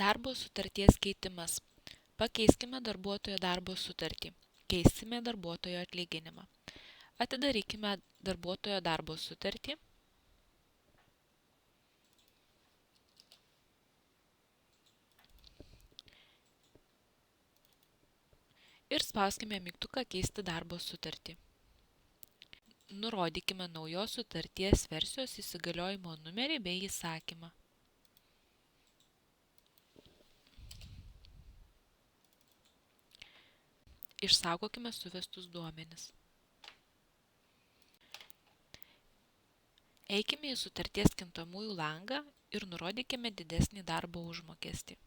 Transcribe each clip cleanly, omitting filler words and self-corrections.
Darbo sutarties keitimas. Pakeiskime darbuotojo darbo sutartį. Keisime darbuotojo atlyginimą. Atidarykime darbuotojo darbo sutartį. Ir spauskime mygtuką Keisti darbo sutartį. Nurodykime naujos sutarties versijos įsigaliojimo numerį bei įsakymą. Išsaugokime suvestus duomenis. Eikime į sutarties kintamųjų langą ir nurodykime didesnį darbo užmokestį.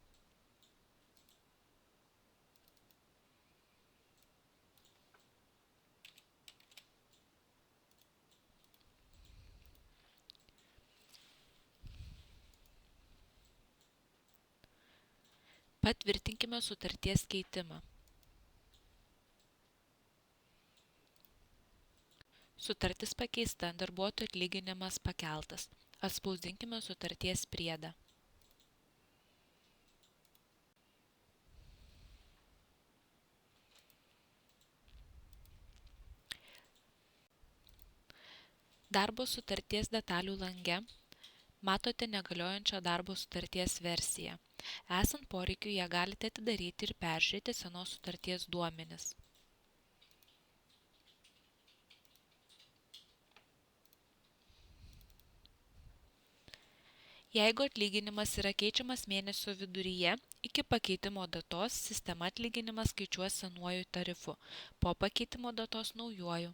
Patvirtinkime sutarties keitimą. Sutartis pakeista, darbuotojo atlyginimas pakeltas. Atspausdinkime sutarties priedą. Darbo sutarties detalių lange matote negaliojančią darbo sutarties versiją. Esant poreikiui, ją galite atidaryti ir peržiūrėti senos sutarties duomenis. Jeigu atlyginimas yra keičiamas mėnesio viduryje, iki pakeitimo datos sistema atlyginimą skaičiuos senuoju tarifu, po pakeitimo datos naujuoju.